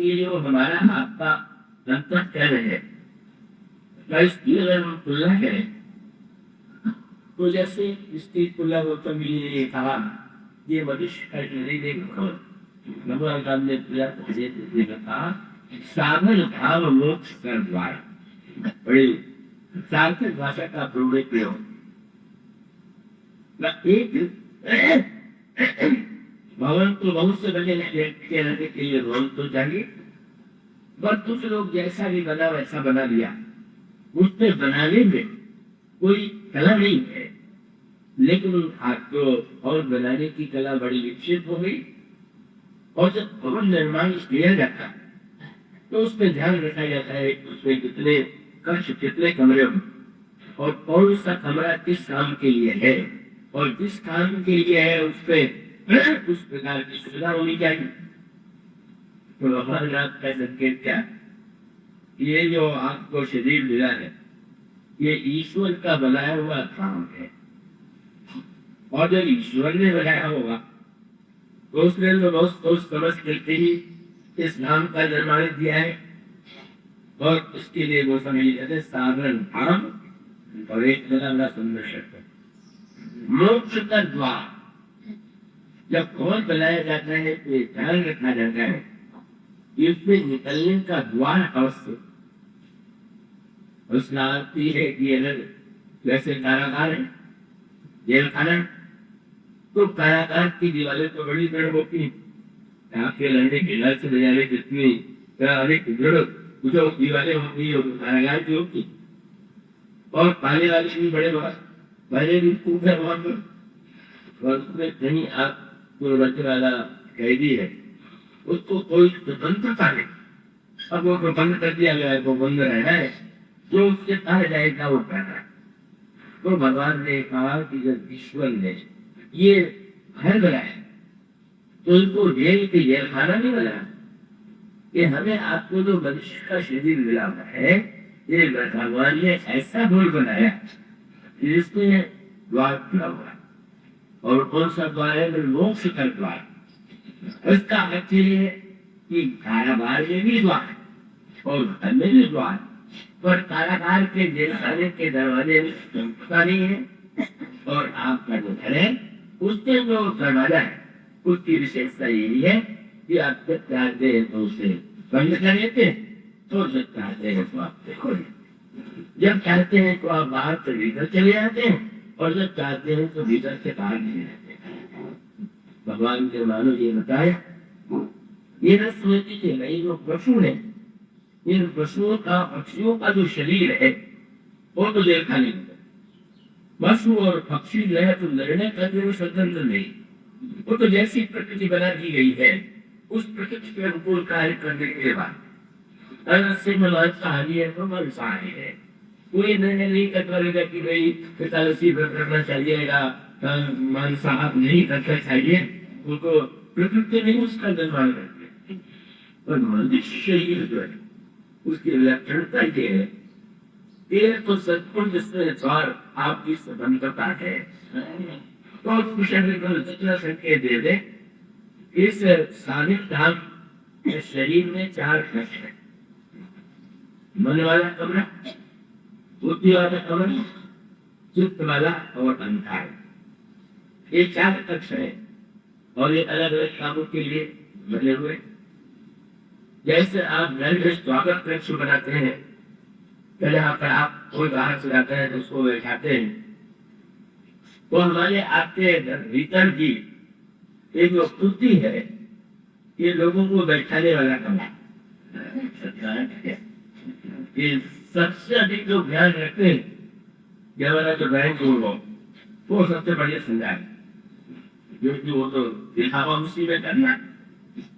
ये जो हमारा आपका अंतःकरण है, इसकी अगर हम तुलना करें तो जैसे इसकी तुलना गौतम ने कहा, ये मनुष्य का शरीर एक भगवान राम ने कहा सागर भाव मोक्ष कर द्वार, बड़ी सार्थक भाषा का प्रयोग। एक भवन तो बहुत से बने रहने के लिए भवन तो चाहिए, पर कुछ लोग जैसा भी बना वैसा बना दिया। उसमें बनाने में कोई कला नहीं है, लेकिन आपको भवन बनाने की कला बड़ी विकसित हो गई। और जब भवन निर्माण किया जाता है तो उसमें ध्यान रखा जाता है उसमें कितने कक्ष, कितने कमरे और कौन सा कमरा किस काम के लिए है, और जिस काम के लिए है उसमें उस प्रकार की सुविधा होनी चाहिए। तो भगवान का संकेत क्या, ये जो आपको शरीर मिला है ये ईश्वर का बनाया हुआ काम है, और जब ईश्वर ने बनाया होगा तो उसने तो बहुत सोच समझ करके ही इस नाम का निर्माण किया है। और इसके लिए वो समझ जाते साधारण भाव और एक बड़ा सुंदर शब्द मोक्ष का द्वार। जब भवन बनाया जाता है तो ध्यान रखा जाता है इसमें निकलने का द्वार अवश्य उसका आती है कि अगर जैसे कारागार है, जेल खाना, तो कारागार की दीवारें तो बड़ी दृढ़ होती है, आपके लड़ने के डर से बजाने जितनी अनेक दृढ़ जो दीवारें होती है कारागार की होती, और पाले वाले भी बड़े पहले भी खूब है वहां पर, और उसमें कहीं आप जो रखने वाला कैदी है उसको कोई स्वतंत्रता नहीं, अब वो बंद कर दिया गया है, वो बंद रहना है, जो उससे कहा जाएगा वो कहना है। तो भगवान ने कहा कि जब ईश्वर ने ये घर बनाया तो इनको जेल के जेल खाना नहीं बनाया, कि हमें आपको जो मनुष्य का शरीर मिला हुआ है ये भगवान ने ऐसा भूल बनाया जिसमें द्वार खुला हुआ, और कौन सा द्वार है, मोक्ष का द्वार। इसका अर्थ ये है कि कारागार में भी द्वार और घर में भी द्वार, पर कारागार के जेल खाने के दरवाजे में क्षमता नहीं है, और आपका जो घर है उसके जो दरवाजा है उसकी विशेषता यही है कि आप जब चाहते हैं तो उसे बंद कर लेते हैं, तो जब चाहते हैं तो आप खोलें, जब चाहते हैं तो आप बाहर से भीतर चले जाते हैं, और जब चाहते हैं तो भीतर से बाहर नहीं जाते। भगवान के मानो ये बताए, ये न सोचते थे ये जो पशु है, इन पशुओं का पक्षियों का जो शरीर है वो तो जेल खाने में, पशु और पक्षी जो है तो लड़ने का जो स्वतंत्र नहीं, वो तो जैसी प्रकृति बना दी गई है उस प्रकृति के अनुकूल कार्य करने के बाद अगर से मांसाहारी है तो मांसाहारी है, कोई निर्णय नहीं करेगा कि भाई पितालसी व्रत रखना चाहिएगा, मांसाहार नहीं करना चाहिए, उनको प्रकृति नहीं उसका निर्माण करती। पर मनुष्य शरीर जो है उसकी लक्षणता ये है, ये तो सचमुच जिसमें द्वार आपकी स्वतंत्रता है, तो उस शरीर को जितना संकेत दे दे, इस साधित धाम शरीर में 4 कक्ष है, मन वाला कमरा, बुद्धि वाला कमरा, चित्त वाला और अहंकार, ये 4 कक्ष है, और ये अलग अलग कामों के लिए बने हुए। जैसे आप घर में स्वागत कक्ष बनाते हैं, पहले यहाँ पर आप कोई बाहर से जाते हैं तो उसको बैठाते हैं, तो हमारे आपके भीतर की एक जो बुद्धि है ये लोगों को बैठाने वाला कमरा, ये सबसे अधिक जो ध्यान रखते हैं कि हमारा जो बैंक हो वो सबसे बढ़िया समझा है, क्योंकि वो तो दिखावा उसी में करना,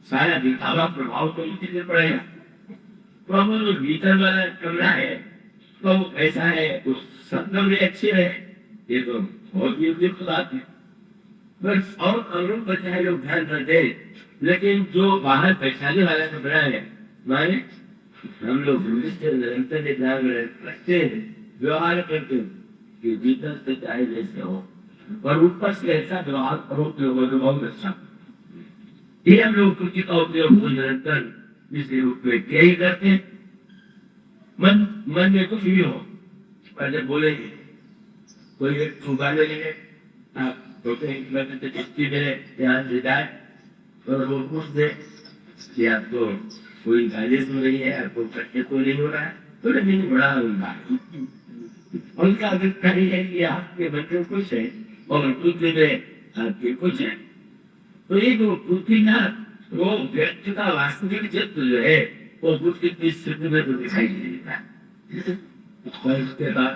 सारा दिखावा प्रभाव तो इसी से पड़ेगा। तो हम जो भीतर वाला कमरा है तो ऐसा है, तो सत्संग भी अच्छे है, ये तो बहुत ही उपयुक्त बात है, बस और कमरों पर चाहे लोग ध्यान करते, लेकिन जो बाहर बैठाने वाला कमरा है माने हम लोग निरंतर ध्यान रखते हैं, व्यवहार करते हैं कि भीतर से चाहे जैसे हो, और ऊपर से ऐसा व्यवहार करो कि वो बहुत अच्छा। ये हम लोग कृति का उपयोग निरंतर इस रूप में क्या ही करते हैं। मन मन में कुछ भी हो पहले बोलेंगे, कोई व्यक्ति उगाने लगे, आप तो चिट्ठी मेरे ध्यान से जाए और वो पूछ दे कि आपको कोई गाली सुन रही है, आपको कष्ट तो नहीं हो रहा है, तो नहीं बड़ा उनका उनका अभिप्राय है कि आपके बच्चे कुछ है और पृथ्वी में आपके कुछ है। तो ये जो पृथ्वी का वो व्यक्ति का वास्तविक चित्र जो है वो बुद्ध की स्थिति में तो दिखाई नहीं देता। और उसके बाद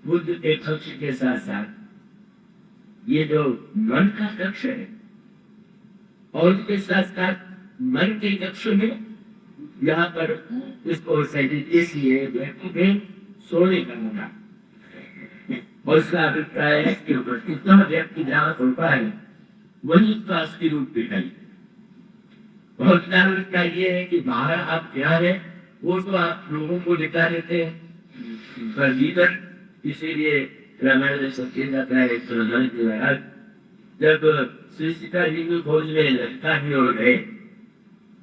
बुद्ध के कक्ष के साथ साथ ये जो मन का कक्ष है और उसके साथ साथ मन के कक्ष में यहाँ पर इसको इसलिए व्यक्ति के सोने का होगा। और उसका अभिप्राय है कि कितना व्यक्ति जहाँ होता है वही श्वास की रूप दिखाई। और उसका अभिप्राय ये है कि बाहर आप क्या है वो तो आप लोगों को दिखा देते हैं, पर भीतर इसीलिए रामायण में सब किया जाता है। जब श्री सीता जी की खोज में लंका की ओर गए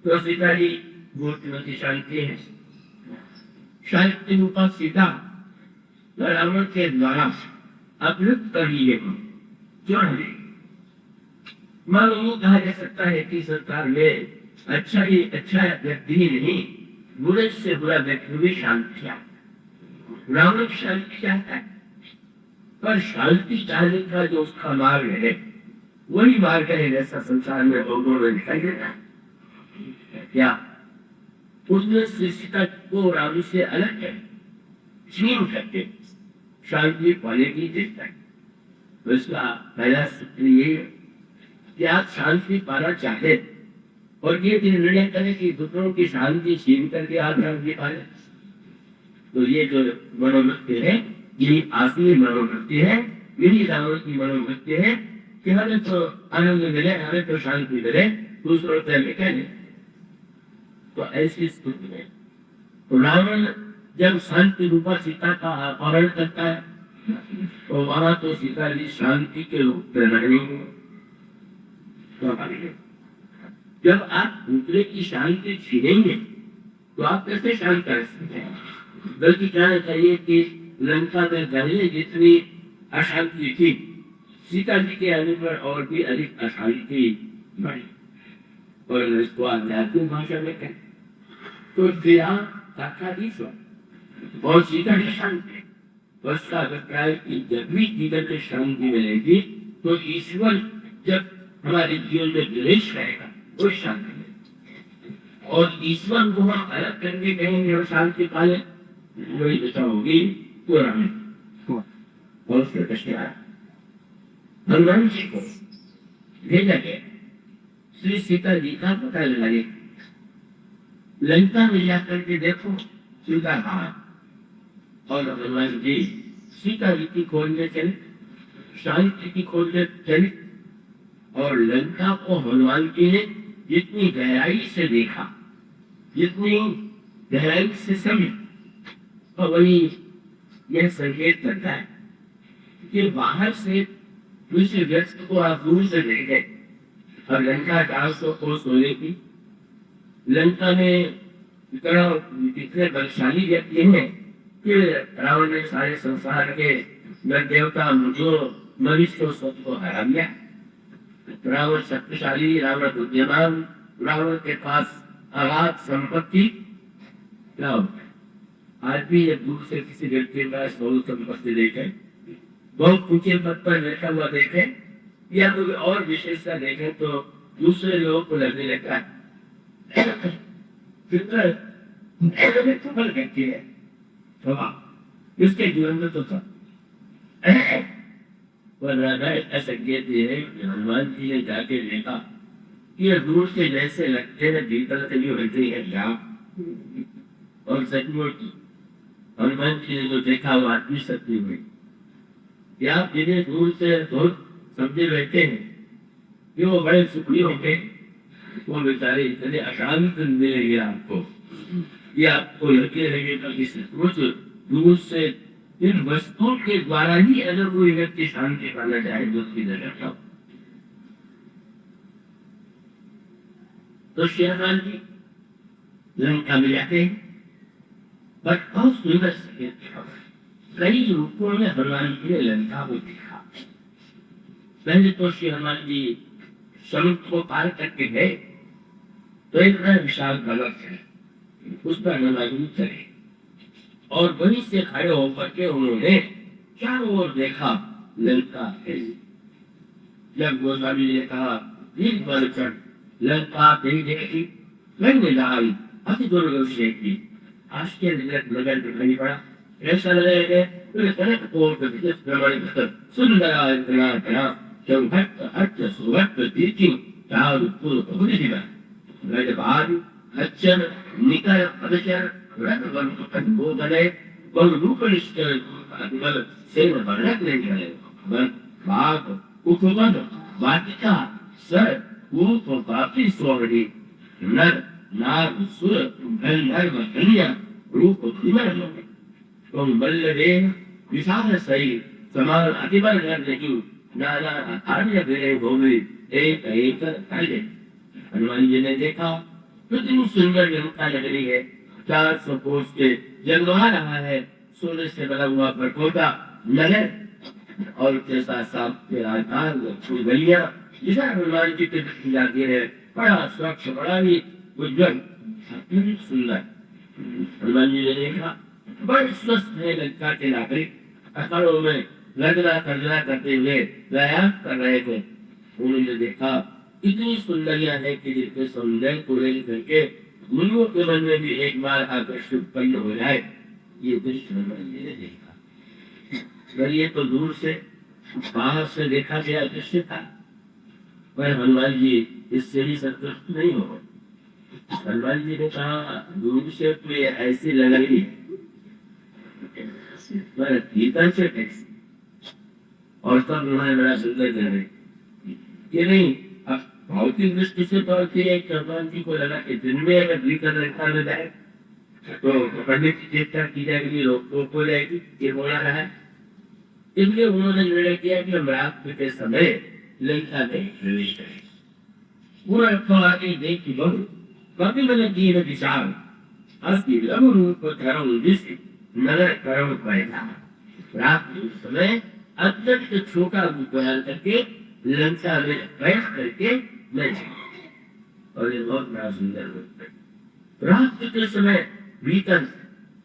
तो सीता जी मूर्तिमती शांति है, शांति रूपा सीता रावण के द्वारा अपहृत कर लिए क्यों है। मानो कहा जा सकता है कि संसार में अच्छा ही अच्छा व्यक्ति ही नहीं, बुरे से बुरा व्यक्ति भी शांत किया। रावण शांति चाहता है, पर शांति चाहने का जो उसका मार्ग है वही मार्ग है जैसा संसार में लोगों में दिखाई देता है। क्या उसने सीता को रावण से अलग है, छीन करके शांति पाने की चेष्टा। उसका पहला सूत्र ये कि आप शांति पाना चाहते और ये निर्णय करें कि दूसरों की शांति छीन करके आप शांति पाए, तो ये जो मनोवृत्ति है ये असली मनोवृत्ति है, यही रावण की मनोवृत्ति है कि हमें तो आनंद मिले, हमें तो शांति मिले, दूसरों से हमें कहने। तो ऐसी स्थिति में तो रावण जब शांति रूपा सीता का अपहरण करता है तो वहां तो सीता जी शांति के रूप में रही। जब आप दूसरे की शांति छीनेंगे तो आप कैसे शांत कर सकते हैं। बल्कि कहना चाहिए कि लंका में पहले जितनी अशांति थी सीता जी के आने पर और भी अधिक अशांति बढ़ी। और इसको आध्यात्मिक भाषा में कहें तो और सीता जी शांति। उसका अभिप्राय कि जब भी जीवन में शांति मिलेगी तो ईश्वर जब हमारे जीवन में प्रवेश करेगा वो शांति मिलेगी। और ईश्वर को हम अलग करके कहेंगे और शांति पाले वही दशा होगी पूरा में। और उसके पश्चात हनुमान जी को भेजा गया श्री सीता जी का पता लगाए। लंका में जाकर के देखो सीता कहाँ, और हनुमान जी सीता जी की खोज में चले, शांति की खोज में चले। और लंका को हनुमान जी ने जितनी गहराई से देखा, जितनी गहराई से समझ, और वही यह संकेत करता है कि बाहर से किसी व्यक्ति को आप दूर से देखे और लंका 400 कोस होने की, लंका में इतने बलशाली व्यक्ति हैं कि रावण ने सारे संसार के देवता मुझो मनुष्य सबको हरा दिया। रावण शक्तिशाली, रावण बुद्धिमान, रावण के पास अगाध संपत्ति। आज भी एक दूर से किसी व्यक्ति का सोल संपत्ति देखे, बहुत ऊंचे पद पर बैठा हुआ देखे या तो और विशेषता देखे तो दूसरे लोगों को लगने लगता है सफल व्यक्ति है। इसके जीवन में तो था संकेत ये है कि हनुमान जी ने जाके देखा कि ये दूर से जैसे लगते हैं भीतर से भी वैसे है क्या। और सचमुच हनुमान जी ने जो देखा वो आत्मी सत्य हुई। क्या आप जिन्हें दूर से बहुत समझे बैठे हैं कि वो बड़े सुखी होंगे, वो बेचारे इतने अशांत मिलेंगे आपको, ये आपको लगे रहेगा कि सचमुच दूर से इन वस्तुओं के द्वारा ही अगर कोई व्यक्ति शांति पाना चाहे तो उसकी जगह। तो श्री हनुमान जी लंका में जाते हैं, बट बहुत सुंदर से कई रूपों में हनुमान जी ने लंका को देखा। पहले तो श्री हनुमान जी समुद्र को पार करके गए तो एक बड़ा विशाल पर्वत है, उस पर हनुमान जी चले और वहीं से खड़े होकर के उन्होंने चारों ओर देखा, लंका है। जब गोस्वामी ने कहा लंका देखी मैंने लाई अति दुर्गम से की आश्चर्य नगर दिखाई पड़ा। ऐसा लगे सुंदर चौभक्त हट सुभक्त दीर्घि अच्छर निकर अदचर बहुरूपनिष्ठ सेन वर्णक नहीं बाघ उपवन वाटिका सर रूप काफी स्वर्ण नर नाग सुर गंधर्व कन्या रूप तुम बल्लदेव विशाल सही समान अतिबल नहीं नाना आर्य भेरे हो गई एक एक कार्य। हनुमान जी ने देखा कितनी सुंदर लंका नगरी है, 400 कोस के जलवा रहा है, सोने से बना हुआ परकोटा नगर और उसके साथ साथ गलियां जिसे हनुमान जी की जाती है, बड़ा स्वच्छ बड़ा ही उज्जवल सुंदर। हनुमान जी ने देखा बड़े स्वस्थ है लंका के नागरिक, अखाड़ों में गर्जना करते हुए व्यायाम कर रहे थे। उन्होंने देखा इतनी सुंदरियां है कि जिनके सौंदर्य को देख करके मुनियों के मन में भी एक बार आकर्षण उत्पन्न हो जाए, ये दृश्य हनुमान जी ने देखा। अगर ये तो दूर से बाहर से देखा गया दृश्य था, पर हनुमान जी इससे भी संतुष्ट नहीं हो। हनुमान जी ने कहा दूर से तो ये ऐसी लग रही पर भीतर से कैसी, और तब उन्होंने बड़ा सुंदर कर रहे ये नहीं। अब भौतिक दृष्टि से तो एक हनुमान जी को लगा कि दिन में अगर भीतर रखा न जाए तो पंडित की चेष्टा की जाएगी, रोक हो जाएगी, ये बोला रहा है। इसलिए उन्होंने निर्णय किया कि हम रात के समय लंका में प्रवेश करें। पूरा आगे देखी बहु कभी मैंने की विशाल अस्ति लघु रूप धर्म जिसे नगर करो पैदा। रात के समय अत्यंत छोटा रूप बयान करके लंका में बैठ करके मैं और ये बहुत बड़ा सुंदर रूप है। रात के समय भीतर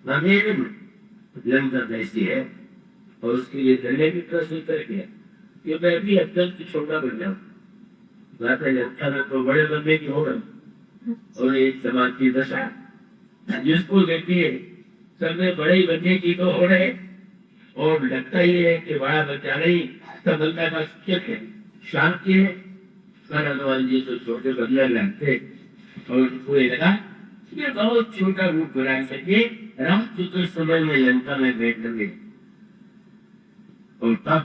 अंधेरे में लंका कैसी है और उसके लिए डरने की प्रश्न कर किया कि मैं भी अत्यंत छोटा बन जाऊं। लंका में तो बड़े बनने की होगा और एक समाज की दशा जिसको देखिए सबने बड़े ही बनने की तो हो रहे और लगता ही है कि बड़ा बच्चा नहीं, सब लंका का शिक्षक है, शांति है। हनुमान जी तो छोटे बदले लगते और उनको लगा ये बहुत छोटा रूप बना सके, रात के समय में लंका में बैठ लगे। और तब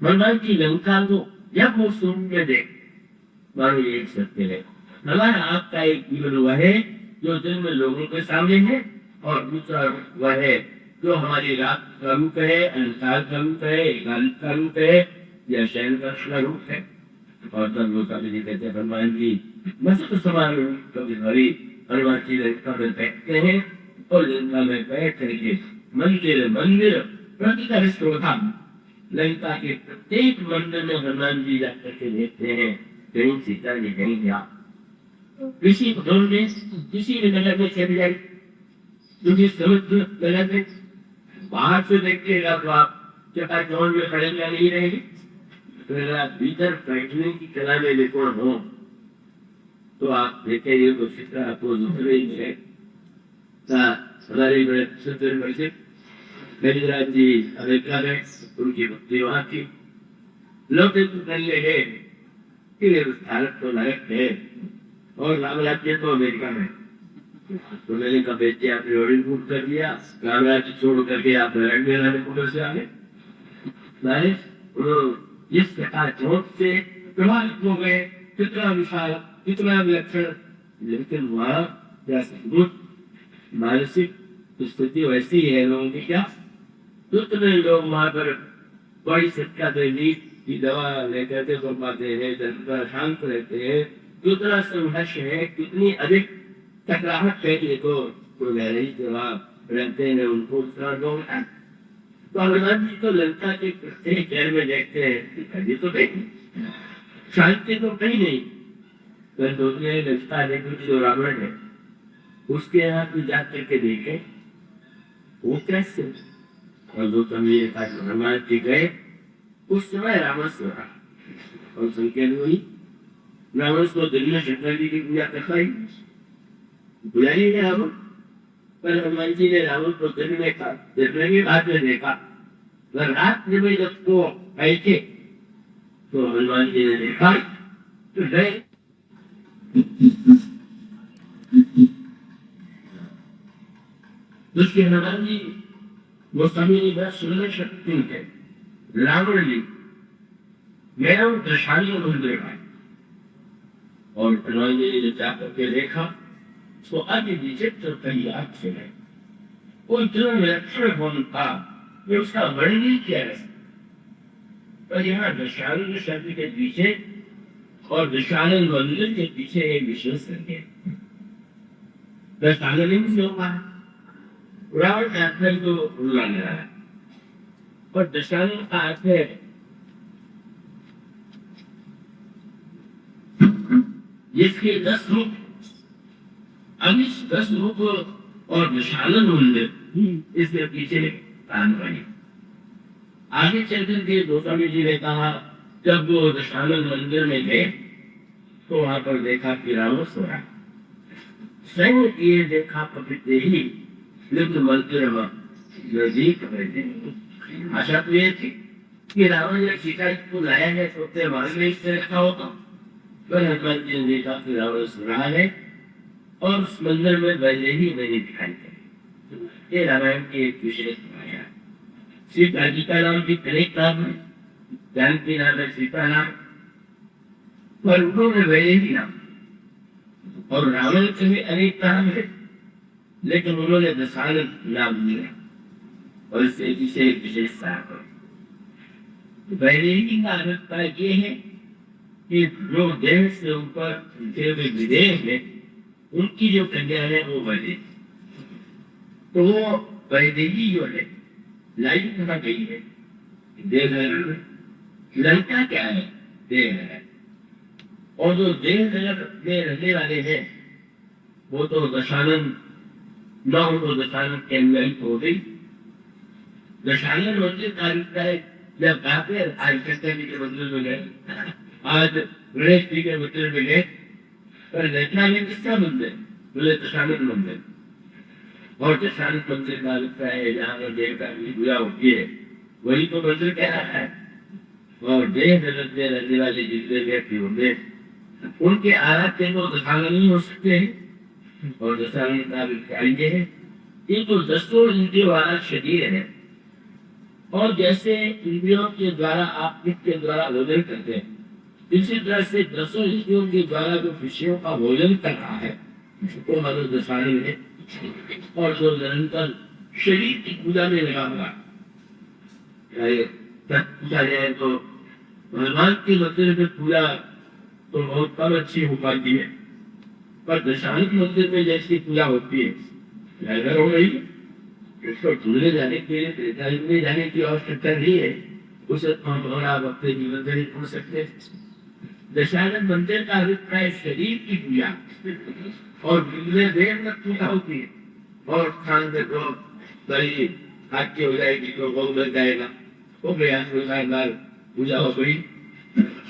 हनुमान जी लंका को जब वो सुन देख मानो एक सत्य है। हमारा आपका एक जीवन वह है जो दिन में लोगों के सामने है और दूसरा वह है जो हमारी रात का रूप है, अंधकार का रूप है, एकांत का रूप है या शयन का रूप है। और तब लोग कभी कहते हैं हनुमान जी मस्त समान कभी भरी हनुमान जी लंका में बैठते हैं और लंका में बैठ करके मंदिर प्रतिकर शोभा लंका के प्रत्येक मंदिर में हनुमान जी जाकर के देखते हैं कहीं सीता जी कहीं गया किसी किसी नगर में चल जाए क्योंकि समुद्र नगर में बाहर से देखिएगा तो आप चकाचौंध में खड़े नहीं रहेंगे, तो अगर आप भीतर बैठने की कला में निपुण हो तो आप देखेंगे तो चित्र आपको दूसरे ही है। हमारे गरीबराज जी अमेरिका में उनकी भक्ति वहां की लोग गए कि भारत तो नरक है और राम राज्य तो अमेरिका में। तो मैंने कहा बेटे आपने ऑर्डर बुक कर दिया, राम राज्य छोड़ करके आप नरक से आ गए। जिस प्रकार चौथ से प्रभावित हो गए, कितना विशाल कितना विलक्षण, लेकिन वहां मानसिक स्थिति वैसी है लोगों की क्या कितने लोग वहां पर बड़ी शिक्षा देवी की दवा लेकर के सो पाते हैं, जनता शांत रहते हैं, कितना संघर्ष है, कितनी अधिक टकराहट कहते तो वह जवाब रहते हैं उनको उत्तर दो। तो हनुमान जी तो लंका के प्रत्येक शहर में देखते हैं, अभी तो कहीं शांति तो कहीं नहीं। पर दूसरे लंका देखो जो रावण है उसके यहाँ भी जा करके देखे वो कैसे। और जो कभी हनुमान जी गए उस समय रावण सो रहा और संकेत हुई रावण को दिन में शंकर जी की पूजा करता ही बुलाई है रावण। पर हनुमान जी ने रावण को दिन में कहा, दिन में भी रात में देखा। पर रात में जब वो बैठे तो हनुमान जी ने देखा तो गए। उसके हनुमान जी वो समय बहुत सुंदर शक्ति है। रावण जी गया दशाली मंदिर में और हनुमान जी ने जब जाकर के देखा तो अति विचित्र तैयार से है। वो इतना विलक्षण भवन था कि उसका वर्णन किया जा सकता। पर यहाँ दशानंद शब्द के पीछे और दशानंद मंदिर के पीछे एक विशेष संकेत। दशानंद से होगा रावण का अर्थ को लग रहा है और दशानंद का अर्थ है जिसके 10 रूप। अब इस 10 रूप और दशानंद मंदिर इसके पीछे कहानी। आगे चलकर के गोस्वामी जी ने कहा जब वो दशानंद मंदिर में गए तो वहां पर देखा कि रावण सो रहा। स्वयं ये देखा पवित्र ही लिप्त मंदिर में नजदीक बैठे। आशा तो ये थी कि रावण ने सीता को लाया है सोते मार्ग में इससे रखा होगा। पर हनुमान जी ने देखा कि रावण सो रहा है और उस मंदिर में वैसे ही नहीं दिखाई दे। ये रामायण की एक विशेष माया। सीता जी का नाम भी अनेक नाम है, जानकी नाम है, सीता नाम, पर उन्होंने वैसे ही नाम। और रावण के भी अनेक नाम है लेकिन उन्होंने दशानंद नाम दिया और इससे विशेष विशेषता है। वैदेही का अभिप्राय ये है कि जो देह से ऊपर देव विदेह है उनकी जो कन्या है वो वैदेही। तो वो वैदेही जो है लाइन कहा गई है देह लंका क्या है देह है। और जो देह में रहने वाले हैं वो तो दशानंद न हो तो दशानंद के अंदर ही हो गई। दशानंद मंदिर का अभिप्राय जब काफी आज शंकर जी के मंदिर में गए, आज गणेश जी के मंदिर में गए, पर रचना में किसका मंदिर बोले दशानंद मंदिर। और दशानंद मंदिर का अभिप्राय है जहाँ पर देवता की पूजा होती है वही तो मंदिर कह रहा है। और देह जगत में रहने वाले जितने व्यक्ति होंगे उनके आराध्य को दशानंद नहीं हो सकते हैं। और दशानंद का अभिप्राय ये है ये तो 10 इंद्रियों वाला शरीर है। और जैसे इंद्रियों के द्वारा आप के द्वारा भोजन करते हैं इसी तरह से 10 इंद्रियों के द्वारा जो विषयों का भोजन कर रहा है उसको मानो दशानंद है। और जो निरंतर शरीर की पूजा में लगा हुआ पूजा जाए तो भगवान के मंदिर में पूजा तो बहुत कम अच्छी हो पाती है। पर दशानंद मंदिर में जैसी पूजा होती है अगर हो गई उसको ढूंढने जाने के लिए जाने की आवश्यकता नहीं है। उसे थोड़ा अपने जीवन में ढूंढ सकते। दशानंद मंदिर का अभिप्राय शरीर की पूजा और देर तक पूजा होती है। और स्थान से तो बड़ी हाथी हो जाएगी तो गौ बन जाएगा हो गया पूजा हो गई।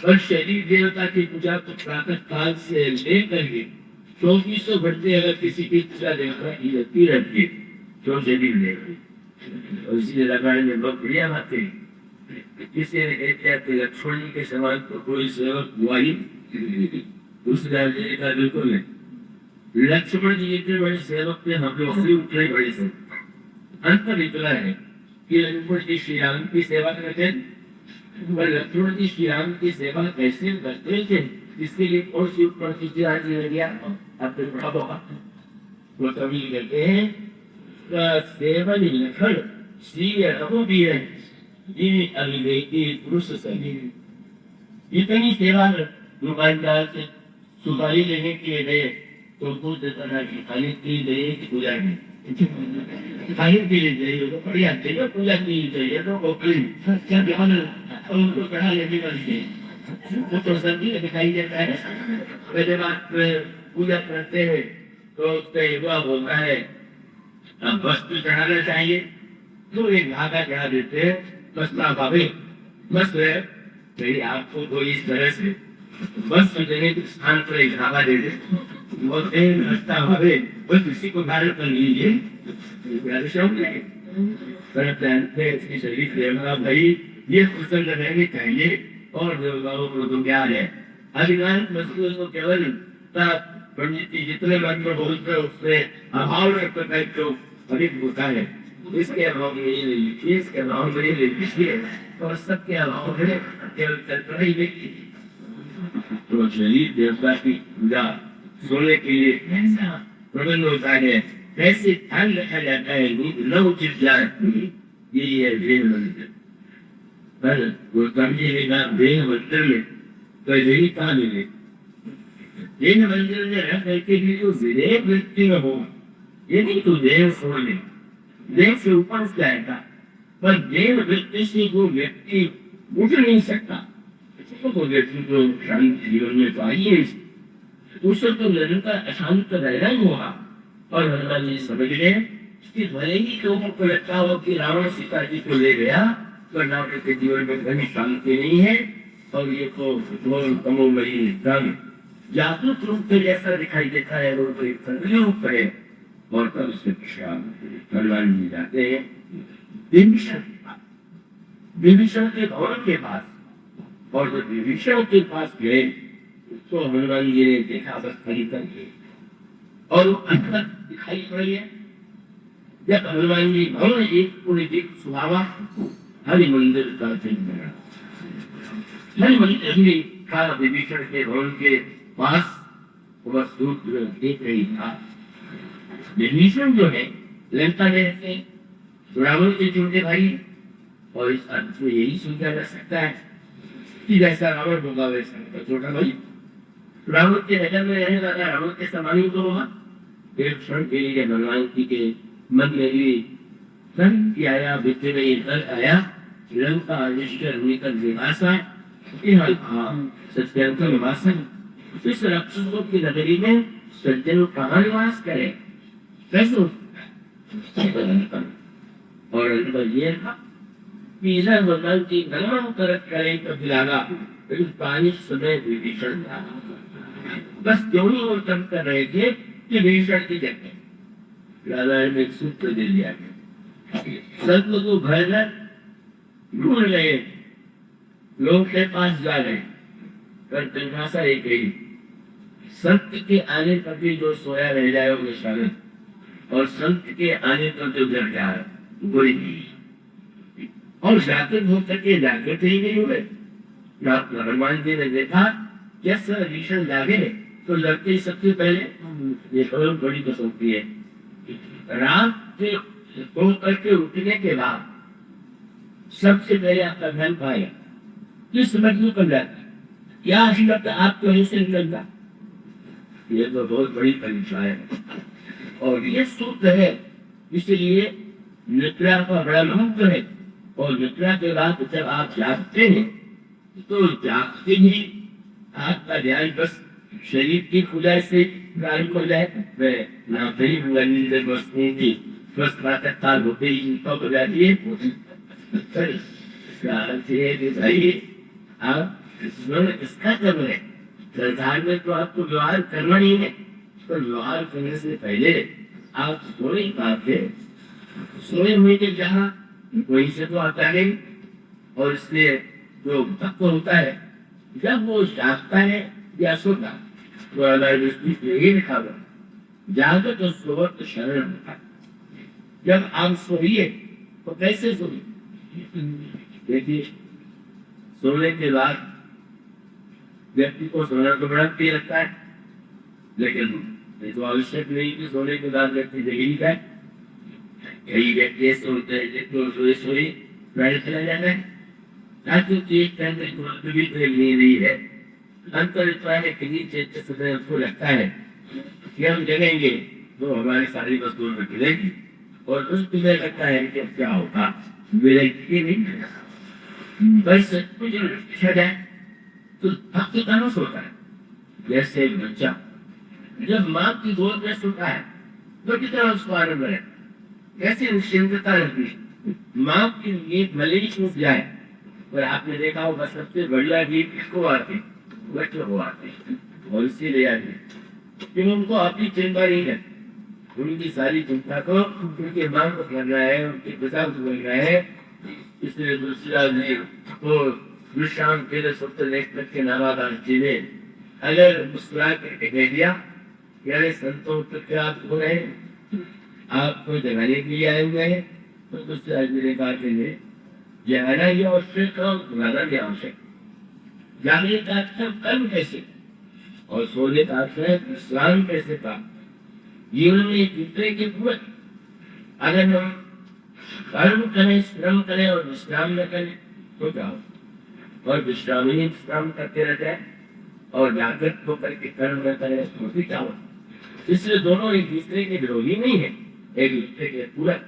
और शरीर देवता की पूजा तो प्रातः काल से लेकर के 2400 घंटे अगर किसी की पूजा देवता की जाती रहती है तो शरीर लेगी। और इसी रामायण में बहुत बढ़िया बात है किसी ने लक्ष्मण जी के समान तो कोई सेवक हुआ ही दूसरा बिल्कुल नहीं। लक्ष्मण जी इतने बड़े सेवक थे हम लोग भी उतने बड़े से अंतर इतना है कि लक्ष्मण जी श्री राम की सेवा करते पर लक्ष्मण जी श्री राम की सेवा कैसे करते थे इसके लिए कौन सी ऊपर की आज गया आपको बड़ा बहुत वो कभी कहते हैं सेवन लखन श्री रघु भी है पुरुष शरीर इतनी सेवा दुकानदार से सुपारी लेने के लिए गए तो पूछ देता था कि खाने के लिए चाहिए कि पूजा की, खाने के लिए चाहिए तो बढ़िया चाहिए, पूजा के लिए चाहिए तो खोपड़ी क्या ध्यान, और उनको चढ़ा लेने का वो तो सभी दिखाई देता है। पहले बात पूजा करते हैं तो उसका युवा होता है, अब वस्तु चढ़ाना चाहिए तो एक धागा चढ़ा देते हैं, बस ना भाभी बस मेरी आपको तो इस तरह से बस देने के स्थान पर एक धागा दे दे, बहुत रास्ता भावे बस इसी को धारण कर लीजिए, इसकी शरीर प्रेरणा भाई ये प्रसन्न रहने चाहिए। और देवताओं को तो क्या है, अधिकांश वस्तुओं को केवल पंडित जी जितने मन में बोलते हैं उससे अभाव व्यक्त तो अधिक होता है, इसके अभाव में ये नहीं, इसके अभाव में ये नहीं, और सबके अभाव में केवल कल्पना ही व्यक्ति। तो शरीर देवता की पूजा सोने के लिए कैसा प्रबंध होता है, कैसे ध्यान रखा जाता है, न उचित जाए, ये है वेद मंत्र। पर गौतम जी ने कहा वेद मंत्र में तो यही कहा मिले, वेद मंत्र में रह करके भी जो विवेक व्यक्ति में हो, यदि तो देव छोड़ ले, देव से ऊपर उठ जाएगा, पर देव व्यक्ति से वो व्यक्ति उठ नहीं सकता, तो व्यक्ति को शांति जीवन में चाहिए, उसे तो निरंतर अशांत रहना ही होगा। और हनुमान जी समझ गए कि भले ही लोगों को लगता हो कि रावण सीता जी को ले गया, तो रावण के जीवन में कहीं शांति नहीं है, और ये तो घोर तमोमयी रंग जागरूक रूप में जैसा दिखाई देता है वो तो एक संकल्प है। और तब से हनुमान जी जाते हैं विभीषण के भवन के पास, और जब विभीषण के पास गए तो हनुमान जी ने देखा बस खड़ी करके, और अंदर दिखाई पड़ी है। जब हनुमान जी भवन एक पूरे दिख सुहावा हरि मंदिर का चिन्ह, हरि मंदिर था विभीषण के भवन के पास, वह सूत्र देख रही था। विभीषण जो है लंका में रहते रावण के छोटे भाई, और इस अर्थ में यही सोचा जा सकता है कि जैसा रावण होगा वैसा छोटा भाई रावण के नगर में रहने वाला रावण के समान ही तो होगा। एक क्षण के लिए भगवान जी के मन में भी आया, विद्य में इधर आया, लंका निष्ठर निकल निवासा सत्यंत निवासन, इस राक्षसों की नगरी में सज्जन कहाँ निवास करे, कैसे? और ये था कि इधर भगवान की गणना करत करें तो लगा पानी समय विभीषण था, बस क्यों नहीं वो तब कर रहे थे कि विभीषण की जगह रामायण में एक सूत्र दे दिया गया, सत्य को भयकर ढूंढ रहे लोग के पास जा रहे, पर परिभाषा एक रही, सत्य के आने पर भी जो सोया रह जाए वो शामिल, और संत के आने पर जो जग जाए वही नहीं। और जागृत होकर के जागृत ही नहीं हुए। हनुमान जी ने देखा कैसे विभीषण जागे तो लड़के सबसे पहले ये तो बड़ी कसौटी है, रात से सो करके उठने के बाद सबसे पहले आपका ध्यान पाएगा किस मजलू कर जाता है, क्या अशिलत आपको ऐसे निकलता, ये तो बहुत बड़ी परीक्षा है। और ये सूत्र है, इसलिए निद्रा का बड़ा महत्व है। और निद्रा के बाद जब आप जागते हैं तो जागते ही आपका ध्यान बस शरीर की खुदाई से प्रारंभ हो जाए, ना नींद बसने की बस प्रातः काल होते ही हो जाती है। आप स्मरण इसका कर रहे संसार में तो आपको व्यवहार करना ही है, तो व्यवहार करने से पहले आप सोए पाते, सोए हुए के जहाँ वहीं से तो आता नहीं। और इसलिए जो भक्त होता है जब वो जागता है या सोता, तो यही लिखा हुआ जागो तो सोवत शरण होता है। जब आप सोइए तो कैसे सोइए, देखिए सोने के बाद व्यक्ति को सोना तो बड़ा प्रिय लगता है, लेकिन तो आवश्यक नहीं कि सोने के बाद व्यक्ति जगी जाए। कई व्यक्ति सोते हैं सोए सोई बैठ चला जाता है, ताकि चीज करने को भी नहीं है। अंतर इतना है कि नीचे को लगता है कि हम जगेंगे तो हमारी सारी वस्तुओं में मिलेगी, और उस तुम्हें लगता है कि क्या होगा, मिलेगी नहीं मिलेगा। बस कुछ छा जाए तो भक्त कहाँ सोता है। जैसे एक बच्चा जब माँ की गोद में सोता है तो कितना उसको आनंद है, कैसी निश्चिंतता रहती है। माँ की नींद भले ही टूट जाए, पर आपने देखा होगा सबसे बढ़िया नींद किसको आती, बच्चों को आती, और इसीलिए आती क्योंकि उनको अपनी चिंता नहीं है। उनकी सारी चिंता को उनके माँ को करना है, उनके पिता को करना है। इसलिए तुलसीदास जी को विश्राम के सत्य लेख के नारादान जी ने अगर मुस्कुरा करके कह दिया कि अरे संतों तो क्या आप हो रहे, आपको जगाने के लिए आए हुए हैं, तो तुलसीदास जी ने कहा कि जगाना ही आवश्यक और सुनाना भी आवश्यक। जागने का कर्म कैसे और सोने का विश्राम कैसे का, जीवन में एक दूसरे के पूरक। अगर हम कर्म करें, श्रम करें और विश्राम न करें तो क्या हो, और विश्राम ही विश्राम करते रह जाए और जागृत होकर के कर्म न करें तो भी क्या हो। इसलिए दोनों एक दूसरे के विरोधी नहीं है, एक दूसरे के पूरक,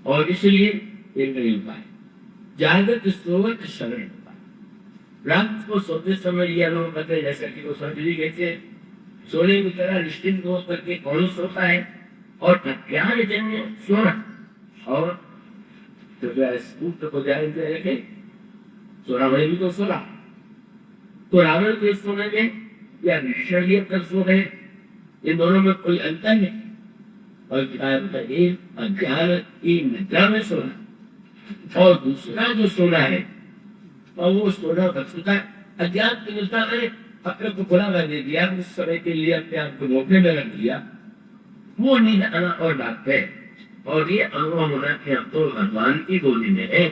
और इसलिए एक नहीं उपाय जागृत सोवत शरण होता। रात को सोते समय यह लोग कहते हैं, जैसा कि वो समझी कहते सोने की तरह निश्चिंत होकर के कौन सोता है, और प्रत्यान जन्य सोना, और तो को जाएंगे रखे तो रावण भी तो सोना, तो रावण के सोने में या ऋषि कर सो रहे, इन दोनों में कोई अंतर नहीं। और अज्ञान की निद्रा में सोना और दूसरा जो सोना है और वो सोना बचता अज्ञान की निद्रा में अपने को खुला कर दे दिया, उस समय के लिए अपने आप को रोकने में रख दिया, वो नींद आना और बात है। और ये अनुभव होना कि अब तो भगवान की गोदी में है,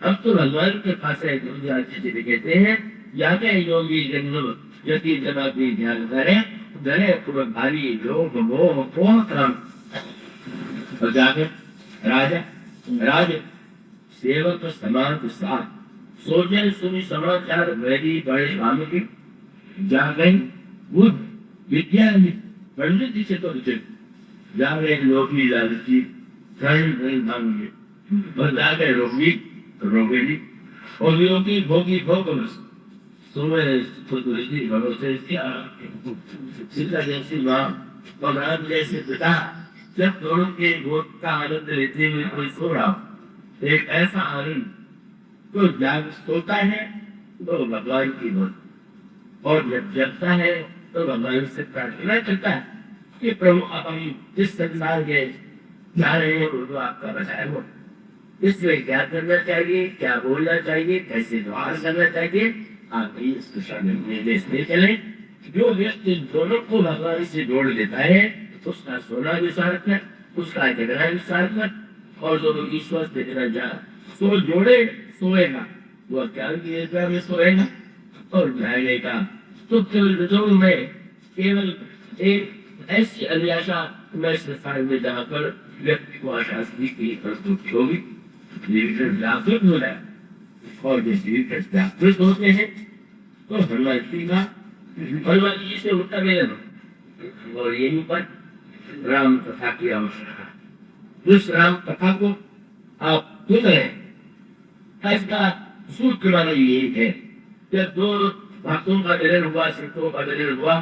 अब तो भगवान के पास है। कहते हैं जाते योगी जन्म यति जनाती ध्यान करे धरे पूर्व भारी लोभ मोह कोह क्रम। और जाके राजा राज सेवक समाज साथ सोचे सुनी समाचार वैरी बड़े स्वामी की जा गई बुद्ध विद्या पंडित जी से तो जा रहे लोभी लालची भांगे बता गए रोगी रोगेली और योगी भोगी भोगवश भरोसे सीता जैसी माँ और राम जैसे पिता जब दोनों के गोद का आनंद लेते हुए कोई सो रहा हो, एक ऐसा आनंद तो जाग सोता है तो भगवान की गोद, और जब जगता है तो भगवान से प्रार्थना करता है कि प्रभु आप हम जिस संसार के जा रहे हैं वो आपका बचाए हो। इसलिए क्या करना चाहिए, क्या बोलना चाहिए, कैसे व्यवहार करना चाहिए, आप इस दिशा में निर्देश दे चले। जो व्यक्ति दोनों को भगवान से जोड़ देता है उसका सोना भी सार्थक, उसका जगना भी सार्थक, और दोनों की स्वस्थ जा सो जोड़े सोएगा वो ज्ञान की निद्रा में सोएगा, और जाने का तो केवल में केवल एक ऐसी अभिलाषा में संसार में जाकर व्यक्ति को आशा की प्रस्तुत होगी, व्यापृत हो जाए। और जिस व्यापृत होते हैं तो हनुमान जी का हनुमान जी से उत्तर मिले, और यहीं पर राम कथा की आवश्यकता। उस राम कथा को आप सुन रहे, इसका सूत्र माना यही है। जब दो भक्तों का मिलन हुआ, सिद्धों का मिलन हुआ,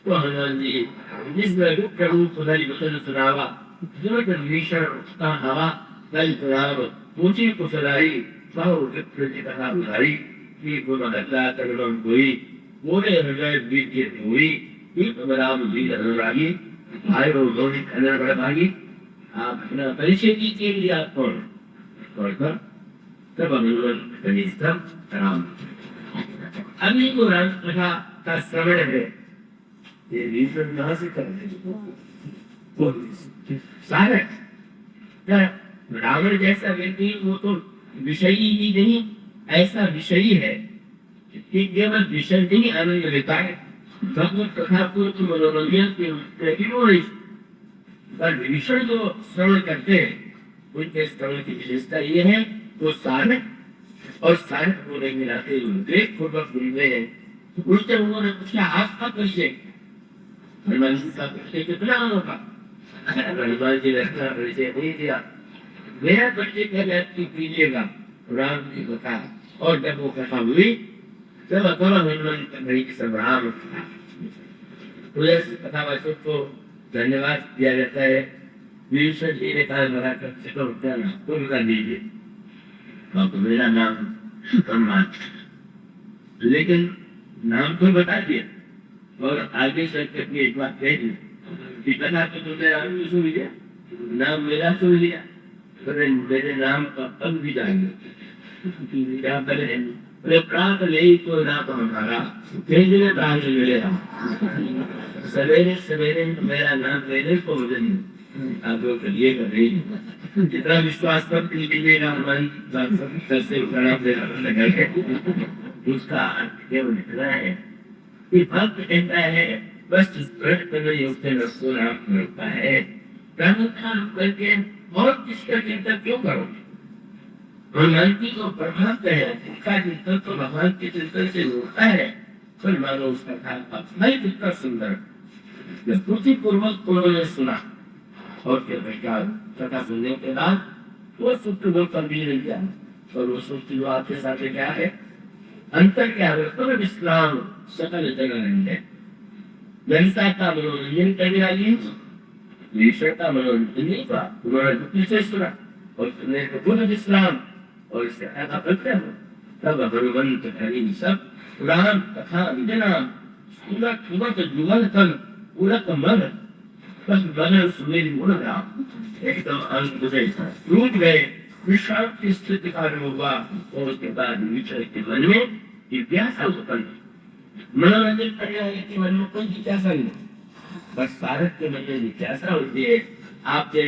तो हनुमान जी जिसमें रूप रूप वचन सुनावा भीषण हवा ऊंची कुशलाई कथा उधारी हुई बोले हृदय बीत हुई राम वीर अनुरागी भाई कन्नड़ बड़ा भागी। आप अपना परिचय कीजिए कि आप कौन पढ़कर तब राम। अभी को राम कथा का श्रवण है, ये रीजन कहाँ से सारे रावण जैसा व्यक्ति वो तो विषयी ही नहीं, ऐसा विषयी है कि केवल विषय नहीं आनंद लेता है, भगवत कथा को मनोरंजन पर विषय जो श्रवण करते हैं उनके श्रवण की विशेषता ये है वो सारक और सारक को नहीं मिलाते, पूर्वक सुनते हैं। उनसे उन्होंने पूछा आपका परिचय, हनुमान जी का बच्चे कितना होगा, हनुमान जी ने अपना परिचय नहीं दिया। मेरा बच्चे का व्यक्ति कीजिएगा राम की कथा। और जब वो कथा हुई तब अथवा हनुमान भाई की सब राम कथावाचक को धन्यवाद दिया जाता है। विभीषण जी ने कहा बड़ा तुम कर दीजिए, तो मेरा नाम हनुमान, लेकिन नाम तो बता दिया और आगे चल करके एक बात कह दी कि बना तो तुमने नाम सुन लिया, नाम मेरा सुन लिया, मेरे नाम का पद भी जाएंगे, क्या करें? प्राप्त नहीं तो ना तो हमारा भेजने प्राप्त मिलेगा। सवेरे सवेरे मेरा नाम लेने को मुझे आप लोग करिए कर रही जितना विश्वास कर लीजिएगा हमारी से प्रणाम देना उसका केवल इतना है कि भक्त कहता है बस इस प्रश्न नाम करता है करके बहुत किसका चिंतन क्यों करो? भगवान की को प्रभाव है, उसका चिंतन तो भगवान के चिंतन से होता है। फिर मानो उसका खान नहीं कितना सुंदर स्तुति पूर्वक उन्होंने सुना और कथा सुनने के बाद वो सूत्र बोलकर भी नहीं गया। और वो सूत्र जो आपके साथ क्या है, अंतर क्या है? तो विश्राम सकल जगह है, जनता का मनोरंजन करने वाली ईश्वर का मनोरंजन नहीं हुआ, उन्होंने से सुना और सुनने को पूर्ण विश्राम और इससे ऐसा प्रत्यय हो तब भगवंत हरि सब पुराण कथा विजना पूरा पूरा जुगल तन पूरा मन बस मन सुमेर मुड़ गया, एकदम अंत टूट गए, विश्राम की स्थिति का अनुभव हुआ और उसके बाद विचर के मन में जिज्ञासा उत्पन्न, मनोरंजन करने वाले के मन में कोई जिज्ञासा नहीं, बस सारथ के मन में जिज्ञासा होती है। आपने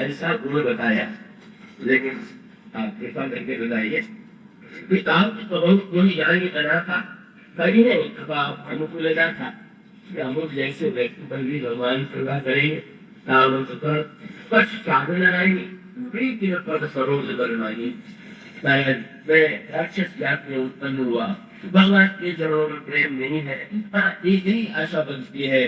ऐसा गुण बताया, लेकिन आप कृपा करके बताइए किताब तो बहुत गुण यानी बना था, कभी नहीं अनुकूल था कि अमुक जैसे व्यक्ति पर भी भगवान कृपा करेंगे, कुछ साधना आएंगे, प्रीति पद सरोज बनवाएंगे। राक्षस जात में उत्पन्न हुआ, भगवान के चरणों में प्रेम नहीं है, एक ही आशा बनती है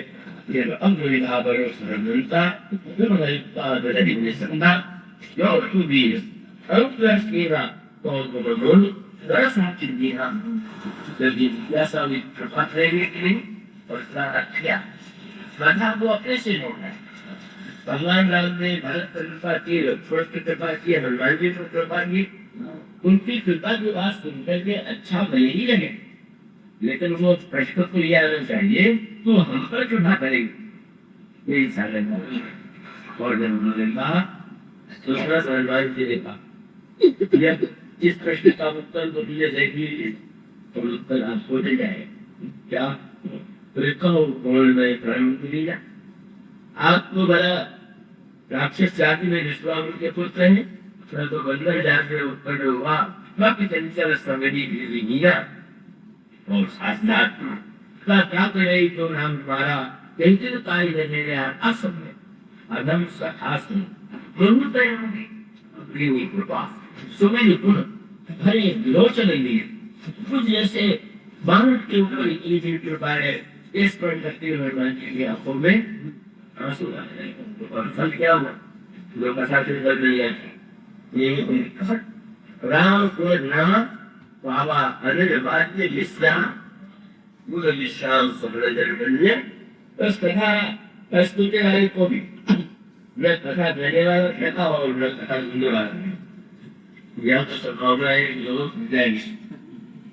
वो अपने से होना है। भगवान राम ने भरत पर कृपा की, लक्ष्मण की कृपा की, हनुमान जी पर कृपा की, उनकी कृपा की बात सुनकर के अच्छा भले ही लगे, लेकिन वो प्रश्न को यह आना चाहिए तो हम पर कृपा करेंगे यही साधन। और जब उन्होंने कहा दूसरा हनुमान जी ने कहा जिस प्रश्न का उत्तर तो तुझे देख लीजिए तो उत्तर आपको दे जाए क्या? आप तो बड़ा राक्षस जाति में विश्वामित्र के पुत्र हैं, तो बंदर जाति में उत्पन्न हुआ, बाकी चंचल संगति मीरा और साथ साथ क्या करे तो नाम तुम्हारा कैसे कार्य देने असम्य अधम सहासन कृपा सुमेर गुण भरे विलोचन लिए कुछ जैसे बाण के ऊपर इतनी कृपा है, इस पर करते हुए हनुमान जी की आंखों में आंसू आ रहे हैं। और फल क्या हुआ? जो कथा से कर नहीं आती ये राम को नाम बाबा अनिल वाद्य विश्राम गुरु विश्राम सुब्र जन्मन्य। उस कथा स्तुति वाले को भी न कथा देने वाला कहता और न कथा सुनने वाला, यह तो संभावना है लोग जाएंगे।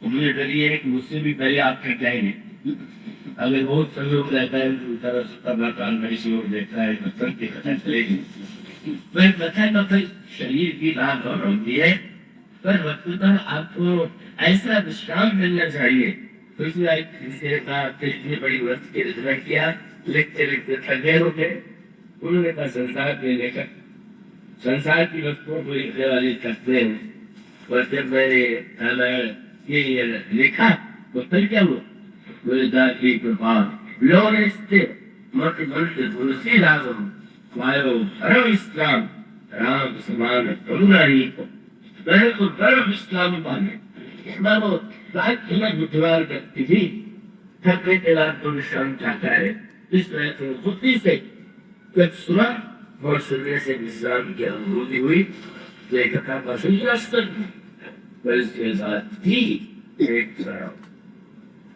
उम्मीद करिए कि मुझसे भी पहले आप कट जाएंगे। अगर बहुत सहयोग रहता है तो तरह से ओर देखता है तो सबकी कथा चलेगी। वह कथा तो फिर शरीर की बात और होती है, पर वस्तुतः आपको ऐसा विश्राम मिलना चाहिए। तो इतनी बड़ी वस्तु की रचना किया, लिखते लिखते थके हो गए। उन्होंने कहा संसार में लेकर संसार की वस्तुओं को लिखने वाले थकते हैं। और जब मैंने ये लिखा तो फिर क्या हुआ? की कृपा लोने मत मंत्र तुलसी लागम वायो परम इस्लाम राम समान करुणा ही को मैंने तो परम इस्लाम पाने मानो लाख बुधवार व्यक्ति भी थकने के बाद तो विश्राम चाहता है, इस तरह से बुद्धि से जब सुना और सुनने से विश्राम की अनुभूति हुई तो एक कथा का सुंदर पर इसके साथ ही एक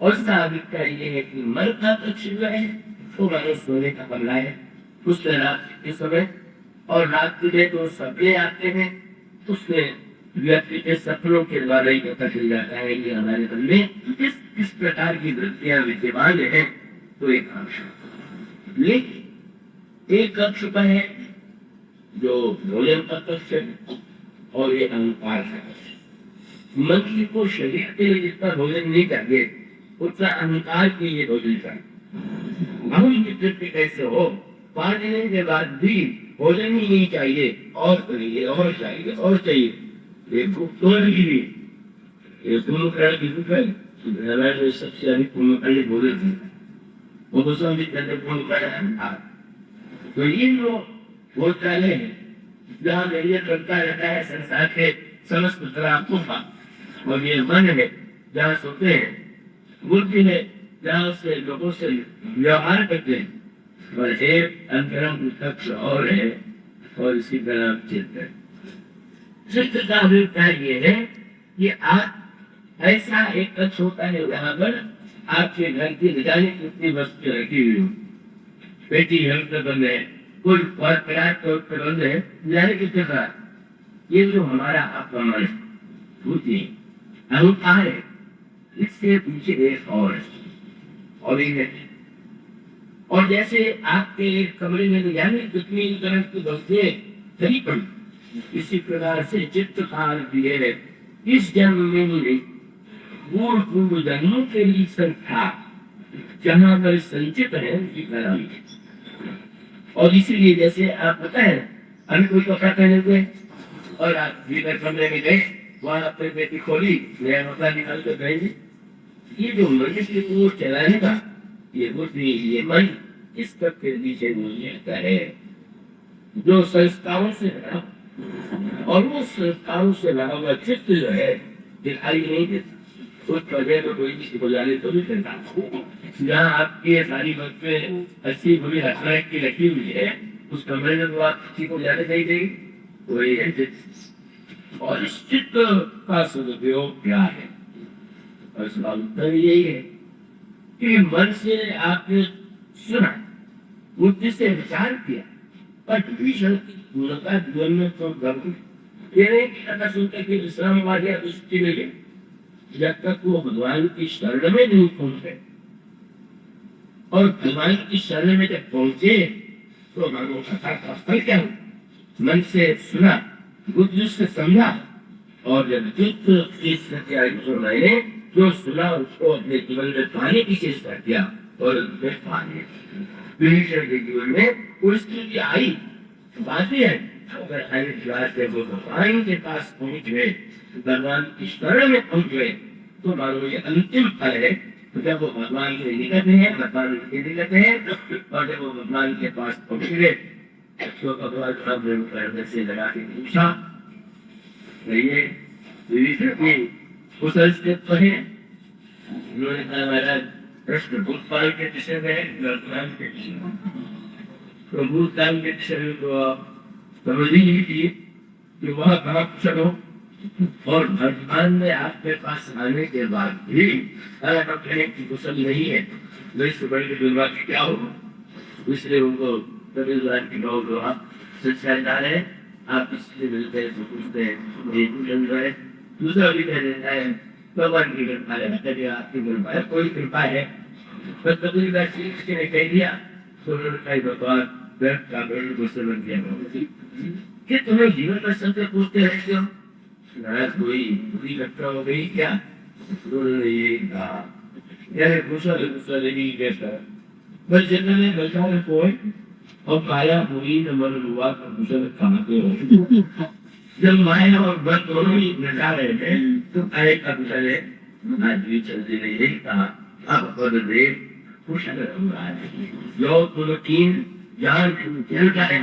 और साबिता ये है कि मर का तक है तो मानो सोने का बंगला है उसने रात के समय और रात में तो सपने आते हैं उसमें व्यक्ति के सपनों के द्वारा ही पता चल जाता है कि हमारे मन में किस प्रकार की वृत्तियां विद्यमान है। तो एक अंश लेकिन एक कक्ष का है जो भोजन का कक्ष है और ये अहंकार का कक्ष। मनुष्य को शरीर के लिए जितना भोजन नहीं चाहिए उतना अहंकार के लिए भोजन चाहिए। हम की वृत्ति कैसे हो 5 दिन के बाद भी भोजन ही नहीं चाहिए और चाहिए और चाहिए और चाहिए। एक सबसे अधिक पूर्ण भोजन वो दूसरा भी पूर्ण तो ये जो भोजनालय है जहाँ निर्णय करता रहता है संसार के समस्त ग्राहकों का और ये मन है जहाँ सोते हैं बुद्धि है जहाँ से लोगों से व्यवहार करते हैं और एक अंतरंग कक्ष और है और इसी का नाम चित्त है। चित्त का अभिप्राय ये है कि आप ऐसा एक कक्ष होता है जहाँ पर आपके घर की निजानी कितनी वस्तु रखी हुई पेटी घर पर बंद है कोई पर्याप्त तौर पर बंद है जाने की प्रकार ये जो हमारा आपका मन बुद्धि अहंकार है इसके पीछे एक और एक है। और जैसे आपके एक कमरे में जाने कितनी तरह की वस्तुएं सही पड़ी इसी प्रकार से चित्त काल दिए है इस जन्म में मिले पूर्व पूर्व जन्मों के लिए संख्या जहाँ पर संचित है उसी कारण और इसीलिए जैसे आप पता है हम कोई कपड़ा पहने हुए और आप भीतर कमरे में गए वहां अपनी बेटी खोली नया कपड़ा निकाल कर गए ये जो मनुष्य को चलाने का ये बुद्धि ये मन इस तक के नीचे रहता है जो संस्थाओं से और वो संस्थाओं से लगा हुआ चित्त जो है दिखाई नहीं देता उस प्रजय को कोई किसी को जाने तो नहीं करता। जहाँ आपकी सारी वस्तुएं अच्छी बुरी हर की रखी हुई है उस कमरे में तो आप किसी को जाने नहीं देगी वही है चित्त। और इस चित्त का सदुपयोग क्या है और इसका उत्तर यही है कि मन से आपने सुना बुद्धि से विचार किया पर भीषण की पूर्णता जीवन में तो कथा सुनते कि विश्रामवाद या दृष्टि में गए जब तक वो भगवान की शरण में नहीं पहुंचे और भगवान की शरण में जब पहुंचे तो भगवान कथा का फल क्या हो मन से सुना बुद्धि से समझा और जब मैंने जो सुना उसको अपने जीवन में पाने की चेष्टा किया और उसमें पाने विभीषण के जीवन में परिस्थिति आई बातें है अगर वो भगवान के पास पहुंच गए भगवान की शरण में पहुंच गए तो मानो ये अंतिम फल है तो जब वो भगवान के निकट है भगवान के निकट है और जब वो भगवान के पास पहुंच गए तो भगवान से लगा के पूछा ये विभीषण की कुशल स्थित है उन्होंने कहा महाराज प्रश्न भूतकाल के विषय में वर्तमान के विषय में तो भूतकाल के विषय में तो समझ ही नहीं थी कि वह कहाँ कुशल हो और वर्तमान में आपके पास आने के बाद भी अगर आप कहें कि कुशल नहीं है तो इससे बड़ी दुर्भाग्य क्या होगा इसलिए उनको की संस्कार है आप इसलिए मिलते हैं तो पूछते हैं दूसरा भी कह देता है भगवान की कृपा है आपकी कृपा है कोई कृपा है पर कभी किसी ने कह दिया तो भगवान का बन गया कि तुम्हें जीवन का संकट पूछते रहते हो कोई बुरी घटना हो गई क्या उन्होंने ये कहा यह गुस्सा नहीं कहता बस जिन्होंने बचाने को और काया हुई न मन हुआ तो कुशल खाते हो जब माया और बन दोनों ही नचा रहे थे तो काय का कुशल है आज भी चलते नहीं यही कहा अब पद दे कुशल जो तुम तीन जान क्या है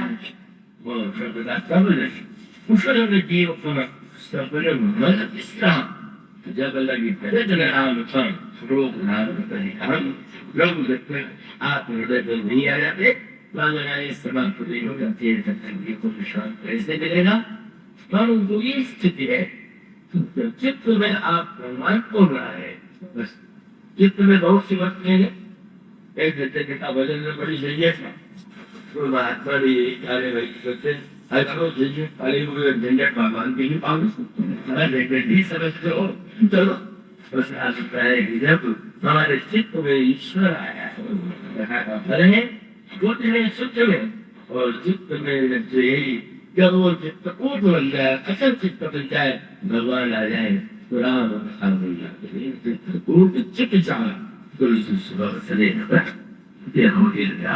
वो शब्द का सब नहीं कुशल जीव पुनः सबने मन विश्राम जब लगी नाम रोग नाम हम लोग आप हृदय में नहीं आ जाते समाप्त नहीं हो जाती है को विश्राम कैसे मिलेगा। परंतु ये स्थिति है चित्त में आप भगवान को रहा है, बस चित्त में बहुत सी वक्त है। एक घंटे का भजन में बड़ी झंझट है, तो महात्मा भी कार्यवाही करते खाली हुए झंझट भगवान के लिए पानी समझते हो। चलो बस आता है कि जब हमारे चित्त में ईश्वर आया है बुद्ध में शुद्ध में और चित्त में यही जब वो चित्त ऊट बन जाए असल चित्त बन जाए भगवान आ जाए तो राम बन जाते चित्त चाह तो इसी सुबह चले हो गया